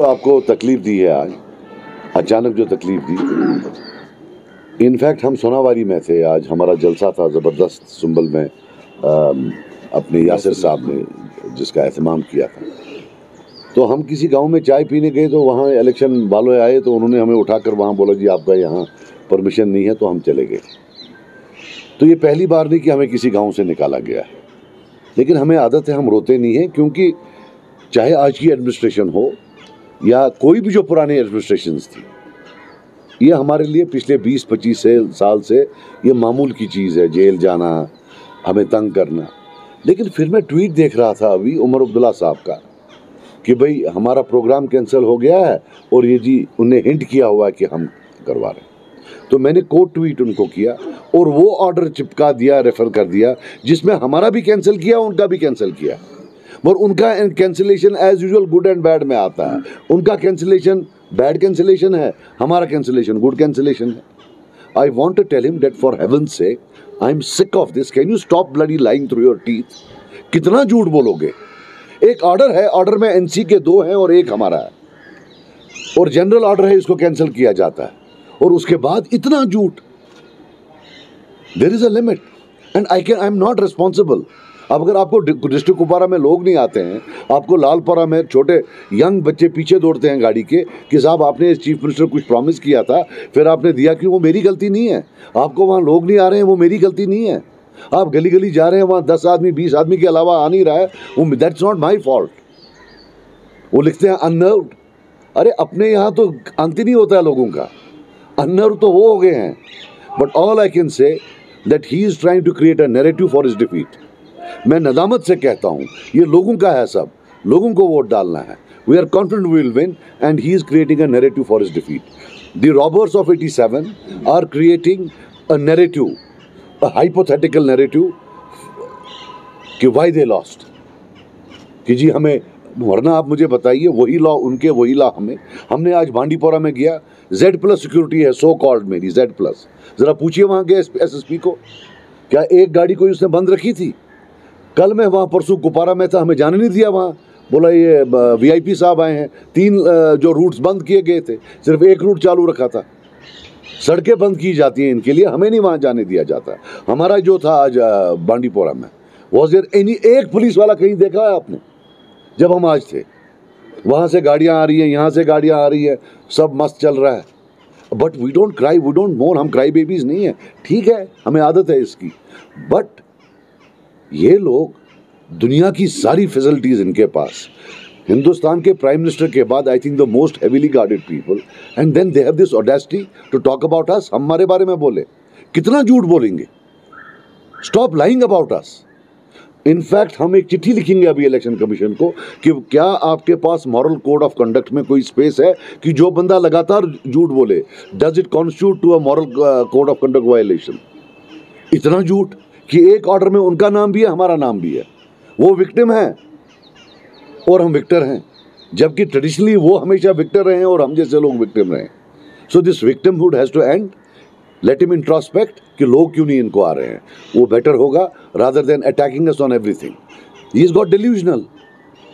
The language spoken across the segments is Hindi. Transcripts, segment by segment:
तो आपको तकलीफ दी है आज, अचानक जो तकलीफ दी। इनफैक्ट हम सोनावारी में थे, आज हमारा जलसा था ज़बरदस्त सुंबल में, अपने यासिर साहब ने जिसका एहतमाम किया था। तो हम किसी गांव में चाय पीने गए तो वहाँ इलेक्शन वाले आए तो उन्होंने हमें उठाकर वहाँ बोला जी आपका यहाँ परमिशन नहीं है, तो हम चले गए। तो ये पहली बार नहीं कि हमें किसी गांव से निकाला गया है, लेकिन हमें आदत है, हम रोते नहीं हैं, क्योंकि चाहे आज की एडमिनिस्ट्रेशन हो या कोई भी जो पुरानी एडमिनिस्ट्रेशंस थी, ये हमारे लिए पिछले 20-25 साल से ये मामूल की चीज़ है, जेल जाना, हमें तंग करना। लेकिन फिर मैं ट्वीट देख रहा था अभी उमर अब्दुल्ला साहब का कि भाई हमारा प्रोग्राम कैंसिल हो गया है और ये जी उन्हें हिंट किया हुआ है कि हम करवा रहे हैं। तो मैंने कोट ट्वीट उनको किया और वो ऑर्डर चिपका दिया, रेफर कर दिया, जिसमें हमारा भी कैंसिल किया, उनका भी कैंसिल किया। और उनका cancellation as usual good and bad में आता है। उनका कैंसिलेशन बैड कैंसिलेशन है, हमारा कैंसिलेशन गुड कैंसिलेशन है। I want to tell him that for heaven's sake I am sick of this, can you stop bloody lying through your teeth. कितना झूठ बोलोगे? एक ऑर्डर है, ऑर्डर में एनसी के 2 हैं और 1 हमारा है, और जनरल ऑर्डर है, इसको कैंसिल किया जाता है, और उसके बाद इतना झूठ। There is a limit and I am not responsible. अब अगर आपको डिस्ट्रिक्ट कुपवारा में लोग नहीं आते हैं, आपको लालपुरा में छोटे यंग बच्चे पीछे दौड़ते हैं गाड़ी के कि साहब आपने चीफ मिनिस्टर कुछ प्रॉमिस किया था, फिर आपने दिया कि वो मेरी गलती नहीं है। आपको वहाँ लोग नहीं आ रहे हैं, वो मेरी गलती नहीं है। आप गली गली जा रहे हैं, वहाँ 10 आदमी 20 आदमी के अलावा आ नहीं रहा है, वो दैट्स नॉट माई फॉल्ट। वो लिखते हैं अननर्व्ड। अरे अपने यहाँ तो अंत ही नहीं होता है लोगों का, अननर्व तो वो हो गए हैं। But all I can say that he is trying to create a narrative for his defeat. मैं नदामत से कहता हूँ, ये लोगों का है, सब लोगों को वोट डालना है। We are confident we will win and he is creating a narrative for his defeat. The robbers of 87 are creating a narrative, a hypothetical narrative कि why they lost, कि जी हमें, वरना आप मुझे बताइए, वही लॉ उनके, वही लॉ हमें। हमने आज बांडीपोरा में गया, Z+ सिक्योरिटी है सो कॉल्ड मेरी Z+। जरा पूछिए वहाँ के SSP को, क्या एक गाड़ी कोई उसने बंद रखी थी? कल मैं वहाँ परसों कुपवारा में था, हमें जाने नहीं दिया वहाँ। बोला ये VIP साहब आए हैं, 3 जो रूट्स बंद किए गए थे, सिर्फ 1 रूट चालू रखा था। सड़कें बंद की जाती हैं इनके लिए, हमें नहीं वहाँ जाने दिया जाता। हमारा जो था आज बांडीपोरा में, वॉज देयर एनी एक पुलिस वाला कहीं देखा है आपने? जब हम आज थे, वहाँ से गाड़ियाँ आ रही हैं, यहाँ से गाड़ियाँ आ रही हैं, सब मस्त चल रहा है। But we don't cry, we don't mourn, हम क्राई बेबीज नहीं है। ठीक है, हमें आदत है इसकी। बट ये लोग, दुनिया की सारी फैसिलिटीज़ इनके पास, हिंदुस्तान के प्राइम मिनिस्टर के बाद I think the most heavily guarded people, and then they have this audacity to talk about us. हमारे बारे में बोले, कितना झूठ बोलेंगे? Stop lying about us. In fact हम एक चिट्ठी लिखेंगे अभी इलेक्शन कमीशन को कि क्या आपके पास मॉरल कोड ऑफ कंडक्ट में कोई स्पेस है कि जो बंदा लगातार झूठ बोले, does it constitute to a moral code of conduct violation? इतना झूठ कि एक ऑर्डर में उनका नाम भी है, हमारा नाम भी है। वो विक्टिम है और हम विक्टर हैं, जबकि ट्रेडिशनली वो हमेशा विक्टर रहे हैं और हम जैसे लोग विक्टिम रहे हैं। So this victimhood has to end. Let him introspect कि लोग क्यों नहीं इनको आ रहे हैं, वो बेटर होगा rather than attacking us on everything. He is got delusional,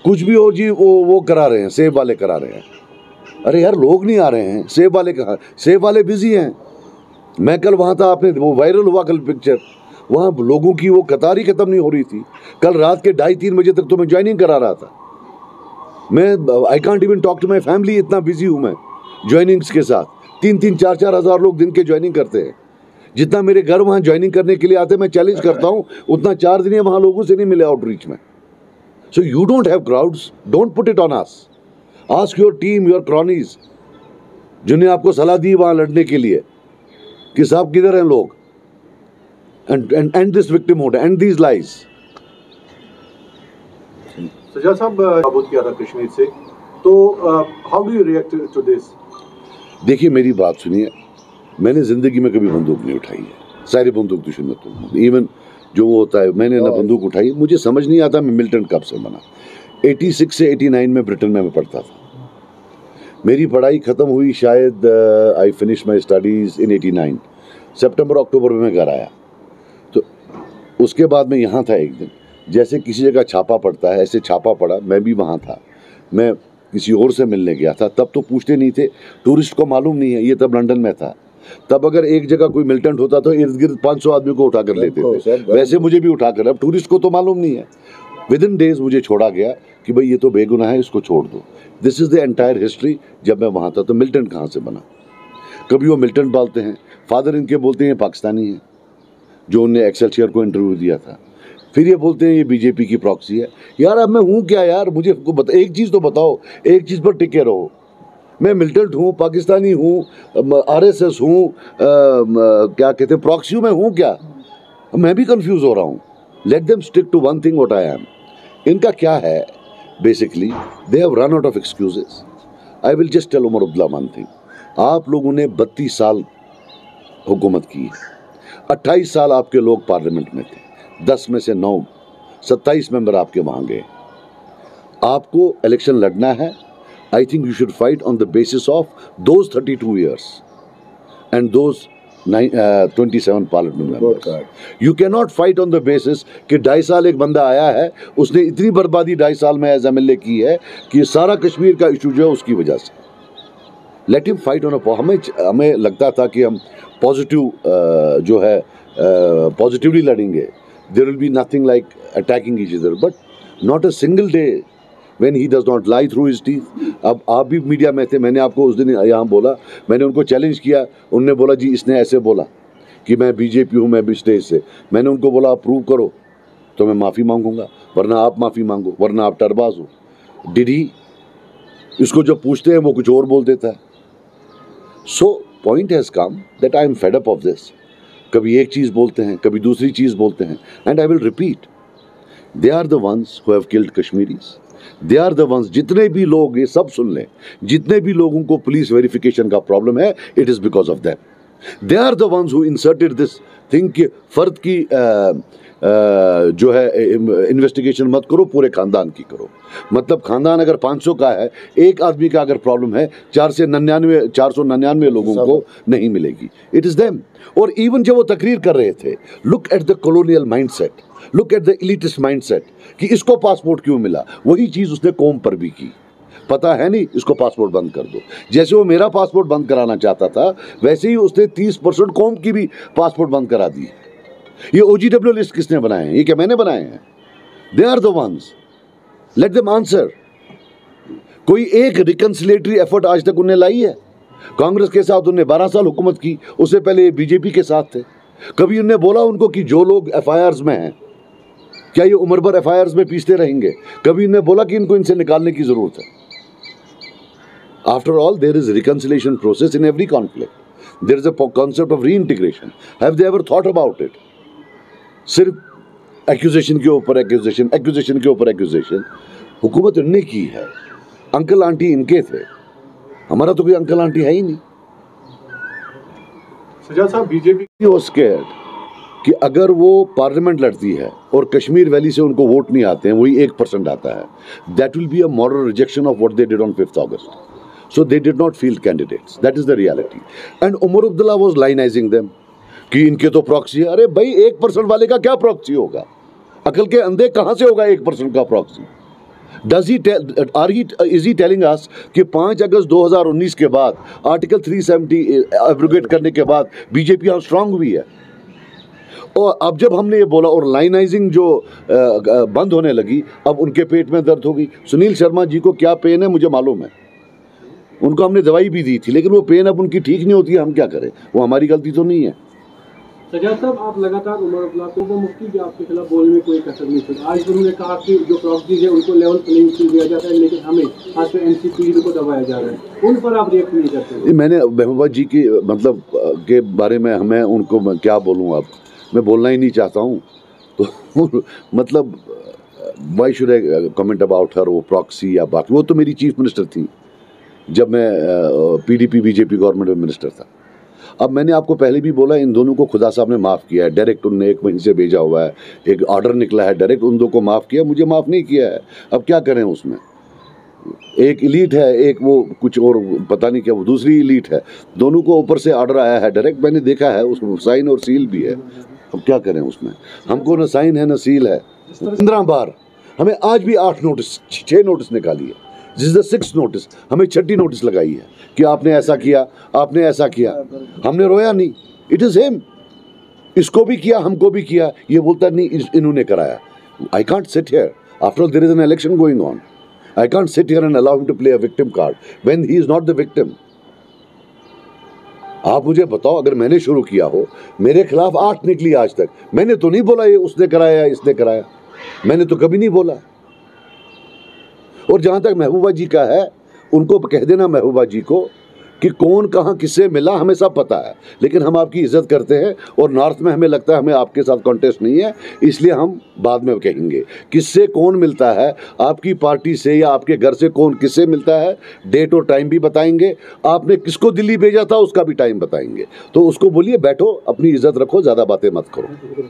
कुछ भी हो जी वो करा रहे हैं, सेब वाले करा रहे हैं। अरे यार लोग नहीं आ रहे हैं, सेब वाले कहाँ? सेब वाले बिजी हैं। मैं कल वहाँ था, आपने वो वायरल हुआ कल पिक्चर, वहाँ लोगों की वो कतार ही खत्म नहीं हो रही थी। कल रात के 2:30-3 बजे तक तो मैं ज्वाइनिंग करा रहा था। मैं I can't even talk to my family, इतना बिजी हूँ मैं ज्वाइनिंग्स के साथ। 3-3, 4-4 हज़ार लोग दिन के ज्वाइनिंग करते हैं। जितना मेरे घर वहाँ ज्वाइनिंग करने के लिए आते, मैं चैलेंज करता हूँ, उतना 4 दिन वहाँ लोगों से नहीं मिले आउटरीच में। So you don't have crowds, don't put it on us. Ask your team, your cronies, जिन्हें आपको सलाह दी वहाँ लड़ने के लिए कि साहब किधर हैं लोग, and this victimhood and these lies. Sajjad साहब बात किया था कश्मीर से, तो how do you react to this? देखिए मेरी बात सुनिए, मैंने ज़िंदगी में कभी बंदूक नहीं उठाई है, सारी बंदूक दुश्मन तो इवन जो वो होता है, मैंने ना बंदूक उठाई। मुझे समझ नहीं आता मैं मिलिटेंट कब से बना। 86 से 89 में ब्रिटेन में मैं पढ़ता था। मेरी पढ़ाई ख़त्म हुई शायद, आई फिनिश माई स्टडीज़ इन 89 सितंबर अक्टूबर में मैं घर आया। तो उसके बाद मैं यहाँ था एक दिन, जैसे किसी जगह छापा पड़ता है ऐसे छापा पड़ा, मैं भी वहाँ था। मैं किसी और से मिलने गया था, तब तो पूछते नहीं थे, टूरिस्ट को मालूम नहीं है, ये तब लंदन में था। तब अगर एक जगह कोई मिलिटेंट होता तो इर्द गिर्द 500 आदमी को उठा कर लेते थे, वैसे मुझे भी उठा कर, अब टूरिस्ट को तो मालूम नहीं है। विद इन डेज मुझे छोड़ा गया कि भाई ये तो बेगुनाह है, इसको छोड़ दो। This is the entire history. जब मैं वहाँ था तो मिलिटेंट कहाँ से बना? कभी वो मिलिटेंट बोलते हैं, फादर इनके बोलते हैं पाकिस्तानी है, जो उनने एक्सेलसियर को इंटरव्यू दिया था। फिर ये बोलते हैं ये बीजेपी की प्रॉक्सी है। यार अब मैं हूँ क्या यार? मुझे एक चीज़ तो बताओ, एक चीज़ पर टिके रहो। मैं मिलिटेंट हूँ, पाकिस्तानी हूँ, आरएसएस हूँ, क्या कहते हैं, प्रॉक्सी में हूँ क्या? मैं भी कंफ्यूज हो रहा हूँ। Let them stick to one thing what I am. इनका क्या है basically, they have run out of excuses. I will just tell Omar Abdullah one thing. आप लोगों ने 32 साल हुकूमत की है, 28 साल आपके लोग पार्लियामेंट में थे, 10 में से 9, 27 मेंबर आपके वहाँ गए। आपको इलेक्शन लड़ना है। I think you should fight on the basis of those 32 years and those 27 parliament members. You can not fight on the basis कि 2.5 साल एक बंदा आया है, उसने इतनी बर्बादी 2.5 साल में एज एमएलए की है कि सारा कश्मीर का इशू जो है उसकी वजह से। Let him fight on a, हमें लगता था कि हम पॉजिटिव जो है पॉजिटिवली लड़ेंगे। There will be nothing like attacking each other, but not a single day when he does not lie through his teeth. अब आप भी मीडिया में थे, मैंने आपको उस दिन यहाँ बोला, मैंने उनको चैलेंज किया, उनने बोला जी इसने ऐसे बोला कि मैं बीजेपी हूँ, मैं भी स्टेज से। मैंने उनको बोला आप प्रूव करो तो मैं माफ़ी मांगूंगा, वरना आप माफ़ी मांगो, वरना आप टरबाज हो। Did he? इसको जब पूछते हैं वो कुछ और बोल देता है। So point has come that I am fed up of this. कभी एक चीज़ बोलते हैं, कभी दूसरी चीज़ बोलते हैं, and I will repeat, they are the ones who have killed Kashmiris. They are the ones, जितने भी लोग, ये सब सुन लें, जितने भी लोगों को पुलिस वेरिफिकेशन का प्रॉब्लम है, it is because of them. They are the ones who inserted this thing कि फर्द की जो है इन्वेस्टिगेशन मत करो, पूरे खानदान की करो। मतलब खानदान अगर 500 का है, एक आदमी का अगर प्रॉब्लम है, 499 लोगों को नहीं मिलेगी। It is them. और इवन जब वो तकरीर कर रहे थे, look at the colonial mindset, look at the elitist mindset कि इसको पासपोर्ट क्यों मिला। वही चीज़ उसने कौम पर भी की। पता है नहीं, इसको पासपोर्ट बंद कर दो। जैसे वो मेरा पासपोर्ट बंद कराना चाहता था, वैसे ही उसने 30% कौम की भी पासपोर्ट बंद करा दी। ये OGW लिस्ट किसने बनाए हैं? ये क्या मैंने बनाए हैं? They are the ones, let them answer. कोई एक रिकंसिलेटरी एफर्ट आज तक उन्हें लाई है? कांग्रेस के साथ उन्हें 12 साल हुकूमत की, उससे पहले बीजेपी के साथ थे। कभी उन्हें बोला उनको कि जो लोग FIRs में हैं, क्या ये उम्र भर FIRs में पीसते रहेंगे? कभी उन्हें बोला कि इनको इनसे निकालने की जरूरत है? After all, there is a reconciliation process in every conflict. There is a concept of reintegration. Have they ever thought about it? सिर्फ एक्यूजेशन के ऊपर एक्यूजेशन, एक्यूजेशन के ऊपर एक्यूजेशन। हुकूमत इनने की है, अंकल आंटी इनके थे, हमारा तो कोई अंकल आंटी है ही नहीं। सजाद साहब, बीजेपी वो स्कैर्ड कि अगर वो पार्लियामेंट लड़ती है और कश्मीर वैली से उनको वोट नहीं आते हैं, वही 1% आता है, that will be a moral rejection of what they did on 5th August. So they did not field candidates. That is the reality. And Umar Abdullah was lionizing them कि इनके तो प्रॉक्सी है। अरे भाई, 1% वाले का क्या प्रॉक्सी होगा? अकल के अंधे कहाँ से होगा 1% का proxy? Is he telling us कि 5 अगस्त 2019 के बाद आर्टिकल 370 एब्रोगेट करने के बाद बीजेपी यहाँ स्ट्रांग हुई है? और अब जब हमने ये बोला और लाइनाइजिंग जो बंद होने लगी, अब उनके पेट में दर्द होगी। सुनील शर्मा जी को क्या पेन है मुझे मालूम है, उनको हमने दवाई भी दी थी, लेकिन वो पेन अब उनकी ठीक नहीं होती है। हम क्या करें? वो हमारी गलती तो नहीं है। सजाद साहब, आप लगातार उमर अब्दुल्ला को, वो मुफ्ती भी आपके खिलाफ बोलने में कोई कसर नहीं छोड़ी। आज उन्होंने कहा कि जो प्रॉक्सीज है उनको लेवल प्लेइंग फील्ड दिया जाता है, लेकिन हमें आज पे NCP को दबाया जा रहा है। उन पर आप रिएक्ट नहीं करते? मैंने महबूबा जी की मतलब के बारे में हमें उनको मैं क्या बोलूँ, अब मैं बोलना ही नहीं चाहता हूँ। तो मतलब why should I comment about her, वो प्रॉक्सी या बाकी। वो तो मेरी चीफ मिनिस्टर थी जब मैं PDP BJP गवर्नमेंट में मिनिस्टर था। अब मैंने आपको पहले भी बोला, इन दोनों को खुदा साहब ने माफ़ किया है डायरेक्ट। उनने एक महीने से भेजा हुआ है, एक ऑर्डर निकला है डायरेक्ट, उन दो को माफ़ किया, मुझे माफ़ नहीं किया है। अब क्या करें उसमें? एक इलीट है, एक वो कुछ और पता नहीं क्या, वो दूसरी इलीट है। दोनों को ऊपर से ऑर्डर आया है डायरेक्ट, मैंने देखा है, उसमें साइन और सील भी है। अब क्या करें उसमें? हमको न साइन है न सील है। 15 बार हमें आज भी 8 नोटिस, 6 नोटिस निकाली है। This is the 6th notice, हमें 6ठी नोटिस लगाई है कि आपने ऐसा किया, आपने ऐसा किया। हमने रोया नहीं, इट इज हिम, इसको भी किया, हमको भी किया। ये बोलता नहीं इन्होंने कराया। I can't sit here, after all there is an election going on. I can't sit here and allow him to play a victim card when he is not the victim. आप मुझे बताओ, अगर मैंने शुरू किया हो, मेरे खिलाफ 8 निकली आज तक, मैंने तो नहीं बोला ये उसने कराया इसने कराया, मैंने तो कभी नहीं बोला। और जहां तक महबूबा जी का है, उनको कह देना महबूबा जी को कि कौन कहां किससे मिला, हमें सब पता है, लेकिन हम आपकी इज्जत करते हैं और नॉर्थ में हमें लगता है हमें आपके साथ कॉन्टेस्ट नहीं है, इसलिए हम बाद में कहेंगे किससे कौन मिलता है, आपकी पार्टी से या आपके घर से कौन किससे मिलता है, डेट और टाइम भी बताएंगे। आपने किसको दिल्ली भेजा था उसका भी टाइम बताएंगे। तो उसको बोलिए बैठो, अपनी इज्जत रखो, ज़्यादा बातें मत करो।